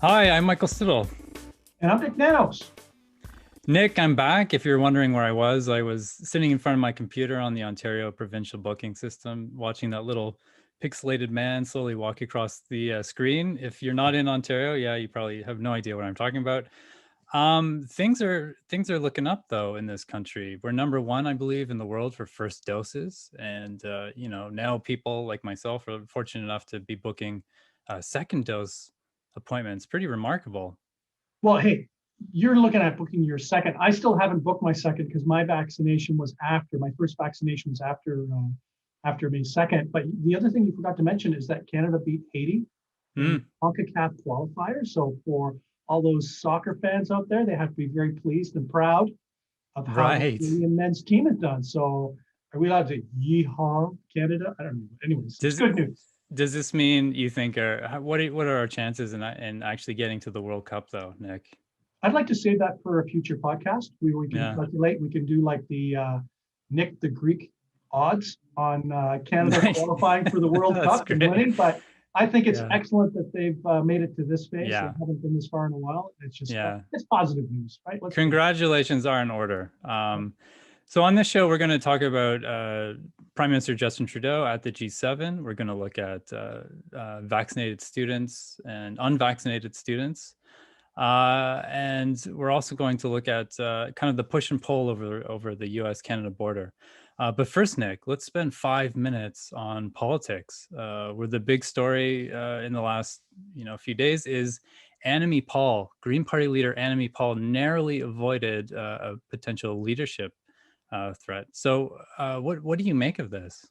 Hi, I'm Michael Stittle. And I'm Nanos. Nick, I'm back. If you're wondering where I was sitting in front of my computer on the Ontario provincial booking system, watching that little pixelated man slowly walk across the screen. If you're not in Ontario, yeah, you probably have no idea what I'm talking about. Things are looking up though in this country. We're number one, I believe, in the world for first doses, and now people like myself are fortunate enough to be booking second dose appointments. Pretty remarkable. Well, hey, you're looking at booking your second. I still haven't booked my second because my vaccination was after my first vaccination was after May 2nd. But the other thing you forgot to mention is that Canada beat Haiti in Mm, CONCACAF qualifiers. So for all those soccer fans out there, they have to be very pleased and proud of how the right. Canadian men's team has done. So are we allowed to yeehaw Canada? I don't know. Anyways, it's Does good news. does this mean you think what are our chances in actually getting to the World Cup though, Nick? I'd like to save that for a future podcast. We can Yeah. calculate. We can do like the Nick the Greek odds on Canada Nice. qualifying for the World That's Cup and great. winning. But I think it's Yeah. excellent that they've made it to this phase. They Yeah. haven't been this far in a while. It's just Yeah. it's positive news, right? Let's face Congratulations are in order. it. So on this show, we're going to talk about Prime Minister Justin Trudeau at the G7. We're going to look at vaccinated students and unvaccinated students. And we're also going to look at kind of the push and pull over the U.S.-Canada border. But first, Nick, let's spend 5 minutes on politics. Where the big story in the last few days is Annamie Paul, Green Party leader Annamie Paul, narrowly avoided a potential leadership threat. So, what do you make of this?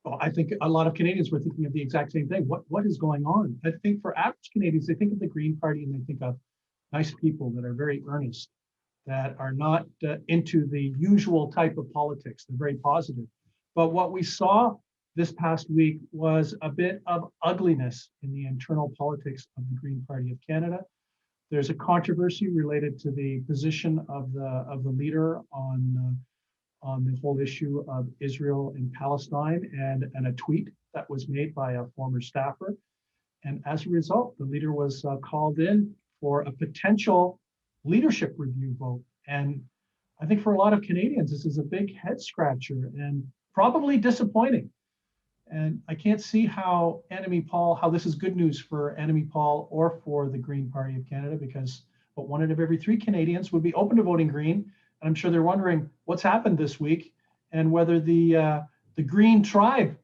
Well, I think a lot of Canadians were thinking of the exact same thing. What is going on? I think for average Canadians, they think of the Green Party and they think of nice people that are very earnest, that are not into the usual type of politics. They're very positive. But what we saw this past week was a bit of ugliness in the internal politics of the Green Party of Canada. There's a controversy related to the position of the leader on the whole issue of Israel and Palestine, and a tweet that was made by a former staffer. And as a result, the leader was called in for a potential leadership review vote. And I think for a lot of Canadians, this is a big head scratcher and probably disappointing. And I can't see how this is good news for Annamie Paul or for the Green Party of Canada, because but one out of every three Canadians would be open to voting Green. And I'm sure they're wondering what's happened this week and whether the Green tribe,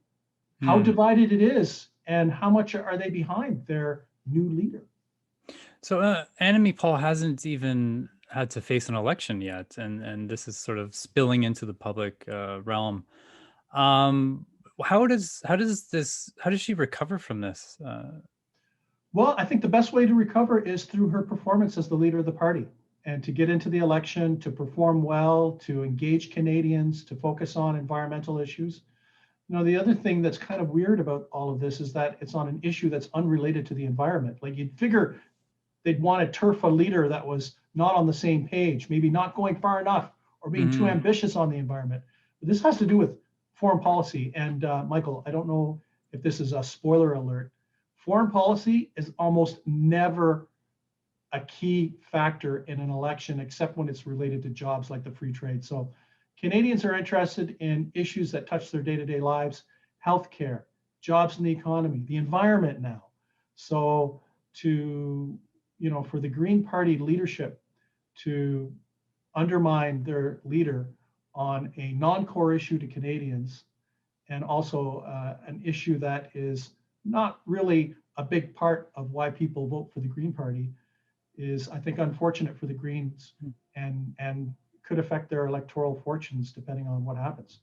how Hmm. divided it is, and how much are they behind their new leader. So, Annamie Paul hasn't even had to face an election yet, and this is sort of spilling into the public realm. Um, how does she recover from this? Well, I think the best way to recover is through her performance as the leader of the party, and to get into the election, to perform well, to engage Canadians, to focus on environmental issues. The other thing that's kind of weird about all of this is that it's on an issue that's unrelated to the environment. Like, you'd figure they'd want to turf a leader that was not on the same page, maybe not going far enough or being too Mhm. ambitious on the environment. But this has to do with foreign policy. And Michael, I don't know if this is a spoiler alert. Foreign policy is almost never a key factor in an election, except when it's related to jobs like the free trade. So Canadians are interested in issues that touch their day-to-day lives, healthcare, jobs in the economy, the environment now. So to, for the Green Party leadership to undermine their leader on a non-core issue to Canadians, and also an issue that is not really a big part of why people vote for the Green Party, is, I think, unfortunate for the Greens, and could affect their electoral fortunes depending on what happens.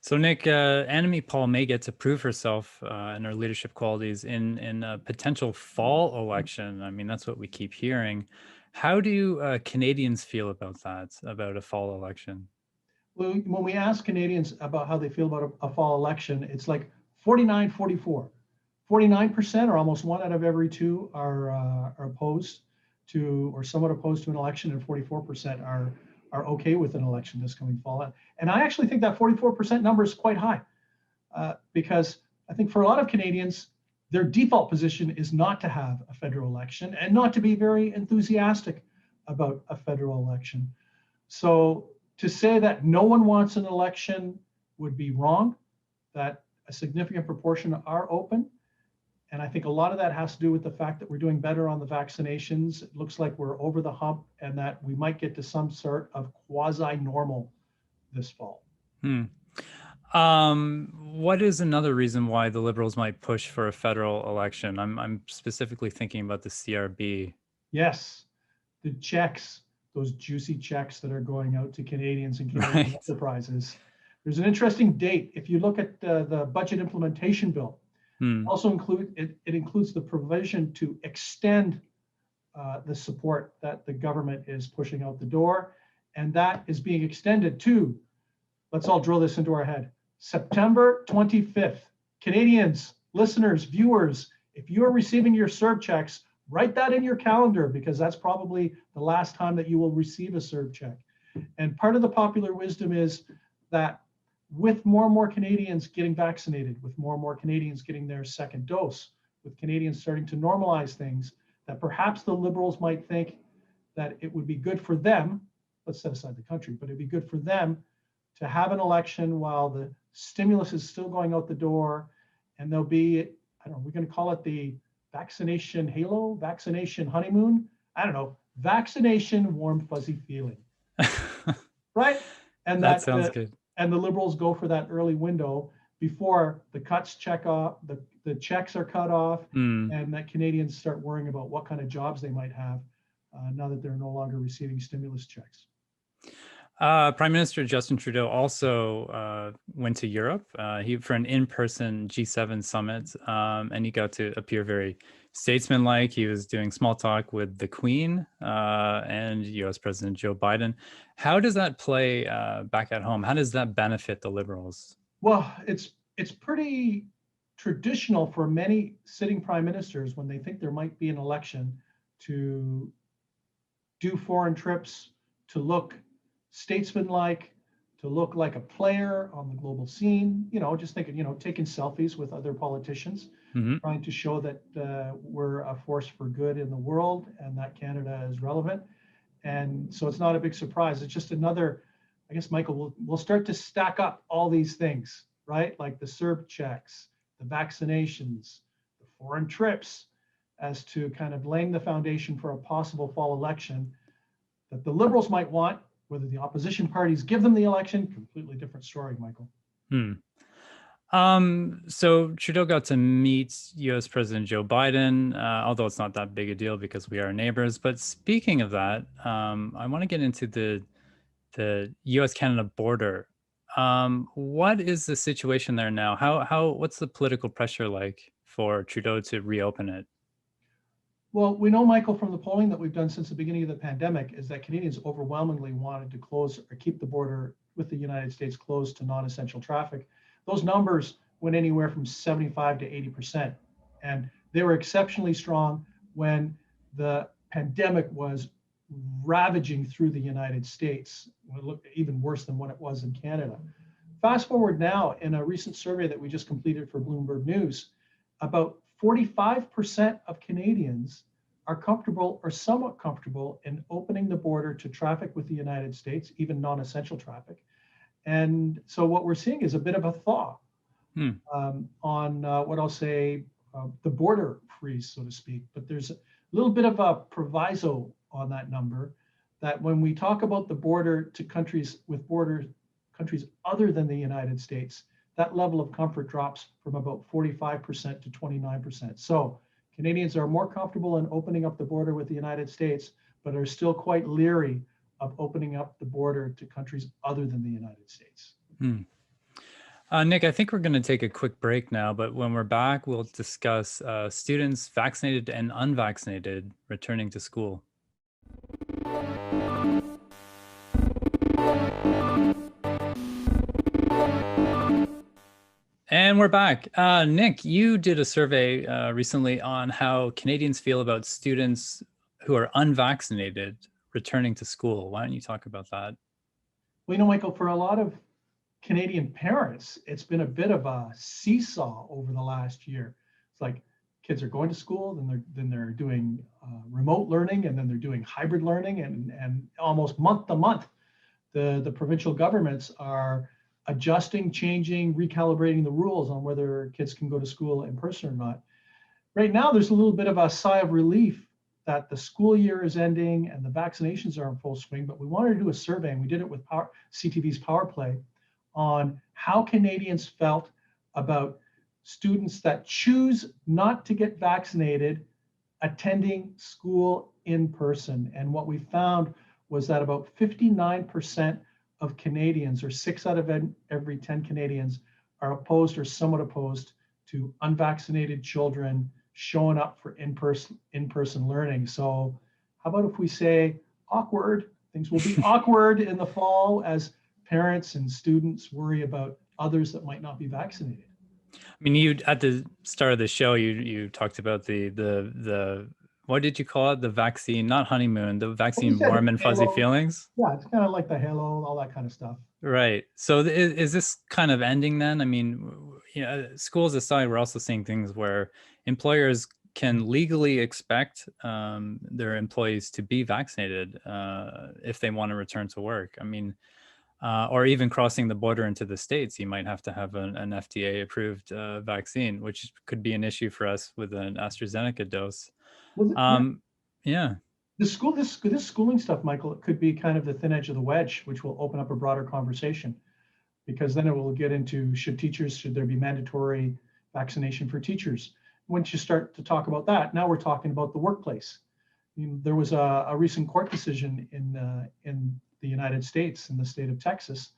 So, Nick, Annamie Paul may get to prove herself and her leadership qualities in a potential fall election. I mean, that's what we keep hearing. How do Canadians feel about that, about a fall election? Well, when we ask Canadians about how they feel about a fall election, it's like 49-44. 49%, or almost one out of every two, are opposed to, or somewhat opposed to an election, and 44% are okay with an election this coming fall. And I actually think that 44% number is quite high, because I think for a lot of Canadians, their default position is not to have a federal election and not to be very enthusiastic about a federal election. So to say that no one wants an election would be wrong, that a significant proportion are open. And I think a lot of that has to do with the fact that we're doing better on the vaccinations. It looks like we're over the hump and that we might get to some sort of quasi-normal this fall. What is another reason why the Liberals might push for a federal election? I'm specifically thinking about the CRB. Yes, the checks, those juicy checks that are going out to Canadians and Canadian enterprises. There's an interesting date. If you look at the budget implementation bill, also it includes the provision to extend the support that the government is pushing out the door. And that is being extended to, let's all drill this into our head, September 25th. Canadians, listeners, viewers, if you are receiving your CERB checks, write that in your calendar because that's probably the last time that you will receive a CERB check. And part of the popular wisdom is that with more and more Canadians getting vaccinated, with more and more Canadians getting their second dose, with Canadians starting to normalize things, that perhaps the Liberals might think that it would be good for them, let's set aside the country, but it'd be good for them to have an election while the stimulus is still going out the door, and there'll be, I don't know, we're going to call it the vaccination halo, vaccination honeymoon, I don't know, vaccination warm fuzzy feeling, right? And that sounds good. And the Liberals go for that early window before the cuts check off, the checks are cut off, and that Canadians start worrying about what kind of jobs they might have now that they're no longer receiving stimulus checks. Prime Minister Justin Trudeau also went to Europe for an in-person G7 summit, and he got to appear very statesmanlike. He was doing small talk with the Queen and US President Joe Biden. How does that play back at home? How does that benefit the Liberals? Well, it's pretty traditional for many sitting prime ministers when they think there might be an election to do foreign trips, to look statesmanlike, to look like a player on the global scene, just thinking, taking selfies with other politicians, trying to show that we're a force for good in the world and that Canada is relevant. And so it's not a big surprise. It's just another, I guess, Michael, we'll start to stack up all these things, right? Like the CERB checks, the vaccinations, the foreign trips, as to kind of laying the foundation for a possible fall election that the Liberals might want. Whether the opposition parties give them the election, completely different story, Michael. So Trudeau got to meet US President Joe Biden, although it's not that big a deal because we are neighbors. But speaking of that, I want to get into the US-Canada border. What is the situation there now? What's the political pressure like for Trudeau to reopen it? Well, we know, Michael, from the polling that we've done since the beginning of the pandemic, is that Canadians overwhelmingly wanted to close or keep the border with the United States closed to non-essential traffic. Those numbers went anywhere from 75 to 80%. And they were exceptionally strong when the pandemic was ravaging through the United States. It looked even worse than what it was in Canada. Fast forward now, in a recent survey that we just completed for Bloomberg News, about 45% of Canadians are comfortable or somewhat comfortable in opening the border to traffic with the United States, even non-essential traffic. And so what we're seeing is a bit of a thaw on what I'll say, the border freeze, so to speak. But there's a little bit of a proviso on that number, that when we talk about the border to countries other than the United States, that level of comfort drops from about 45% to 29%. So Canadians are more comfortable in opening up the border with the United States, but are still quite leery of opening up the border to countries other than the United States. Nick, I think we're going to take a quick break now, but when we're back, we'll discuss students vaccinated and unvaccinated returning to school. And we're back. Nick, you did a survey recently on how Canadians feel about students who are unvaccinated returning to school. Why don't you talk about that? Well, Michael, for a lot of Canadian parents, it's been a bit of a seesaw over the last year. It's like, kids are going to school, then they're doing remote learning, and then they're doing hybrid learning, and almost month to month, the provincial governments are adjusting, changing, recalibrating the rules on whether kids can go to school in person or not. Right now, there's a little bit of a sigh of relief that the school year is ending and the vaccinations are in full swing, but we wanted to do a survey, and we did it with CTV's Power Play on how Canadians felt about students that choose not to get vaccinated attending school in person. And what we found was that about 59% of Canadians, or 6 out of every 10 Canadians, are opposed or somewhat opposed to unvaccinated children showing up for in-person learning. So how about if we say awkward? Things will be awkward in the fall as parents and students worry about others that might not be vaccinated. I mean, you at the start of the show, you talked about the what did you call it? The vaccine, not honeymoon, the vaccine warm and fuzzy feelings. Yeah, it's kind of like the halo, all that kind of stuff. Right. So is this kind of ending then? I mean, you know, schools aside, we're also seeing things where employers can legally expect their employees to be vaccinated if they want to return to work. I mean, or even crossing the border into the States, you might have to have an FDA-approved vaccine, which could be an issue for us with an AstraZeneca dose. Yeah. This schooling stuff, Michael, it could be kind of the thin edge of the wedge, which will open up a broader conversation, because then it will get into should there be mandatory vaccination for teachers? Once you start to talk about that, now we're talking about the workplace. I mean, there was a recent court decision in the United States, in the state of Texas,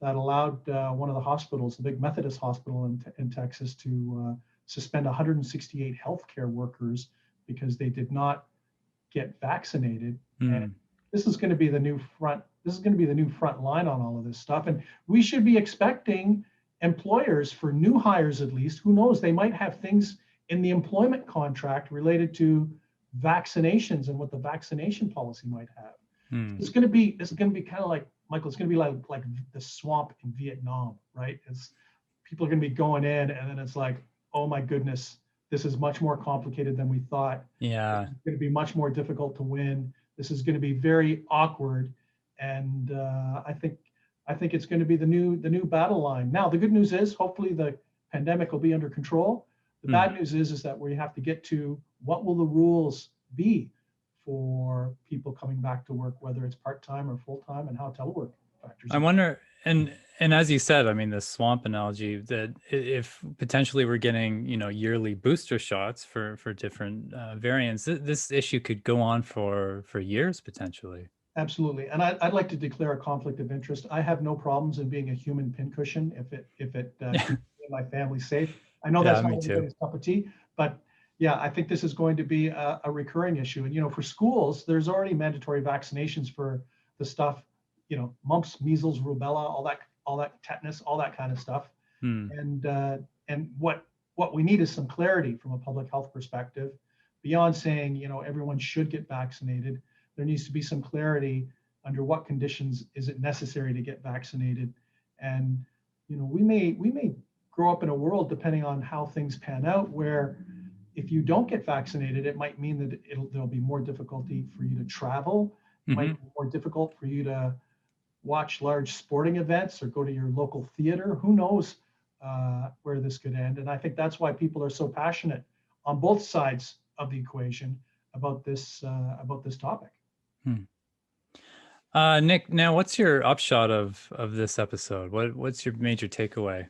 that allowed one of the hospitals, the big Methodist hospital in Texas, to suspend 168 healthcare workers because they did not get vaccinated. And this is going to be the new front. This is going to be the new front line on all of this stuff. And we should be expecting employers, for new hires at least, who knows, they might have things in the employment contract related to vaccinations and what the vaccination policy might have. This is going to be kind of like, Michael, it's going to be like the swamp in Vietnam, right? It's people are going to be going in, and then it's like, oh my goodness, this is much more complicated than we thought. Yeah. It's going to be much more difficult to win. This is going to be very awkward. And I think it's going to be the new battle line. Now, the good news is hopefully the pandemic will be under control. The bad news is that we have to get to what will the rules be for people coming back to work, whether it's part-time or full-time, and how telework factors. I wonder, and as you said, I mean, the swamp analogy, that if potentially we're getting, you know, yearly booster shots for different variants, this issue could go on for years potentially. Absolutely, and I'd like to declare a conflict of interest. I have no problems in being a human pincushion if it keeps my family safe. I know that's not everybody's cup of tea, but yeah, I think this is going to be a recurring issue. And, you know, for schools, there's already mandatory vaccinations for the stuff, you know, mumps, measles, rubella, all that tetanus, all that kind of stuff. And what we need is some clarity from a public health perspective, beyond saying, you know, everyone should get vaccinated. There needs to be some clarity under what conditions is it necessary to get vaccinated. And, you know, we may grow up in a world, depending on how things pan out, where if you don't get vaccinated, it might mean that there'll be more difficulty for you to travel. It might be more difficult for you to watch large sporting events or go to your local theater. Who knows where this could end? And I think that's why people are so passionate on both sides of the equation about this topic. Nick, now what's your upshot of this episode? What's your major takeaway?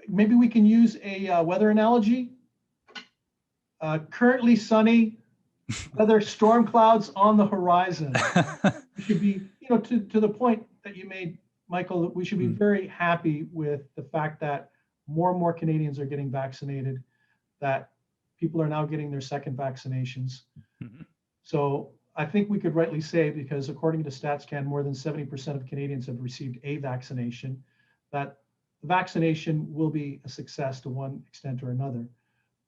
Maybe we can use a weather analogy. Currently sunny, weather, storm clouds on the horizon. We should be, you know, to the point that you made, Michael, that we should be very happy with the fact that more and more Canadians are getting vaccinated, that people are now getting their second vaccinations. So I think we could rightly say, because according to StatsCan, more than 70% of Canadians have received a vaccination, that the vaccination will be a success to one extent or another.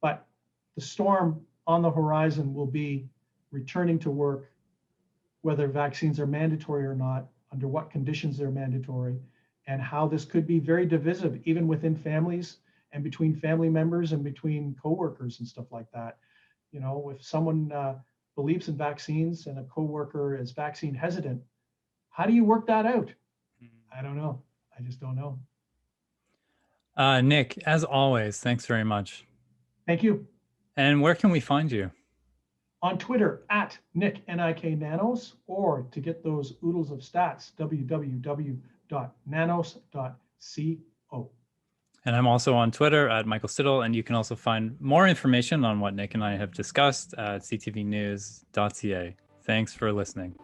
But the storm on the horizon will be returning to work, whether vaccines are mandatory or not, under what conditions they're mandatory, and how this could be very divisive, even within families and between family members and between coworkers and stuff like that. You know, if someone believes in vaccines and a coworker is vaccine hesitant, how do you work that out? I don't know. I just don't know. Nick, as always, thanks very much. Thank you. And where can we find you? On Twitter at Nick, N-I-K Nanos, or to get those oodles of stats, www.nanos.co. And I'm also on Twitter at Michael Stittle, and you can also find more information on what Nick and I have discussed at CTVNews.ca. Thanks for listening.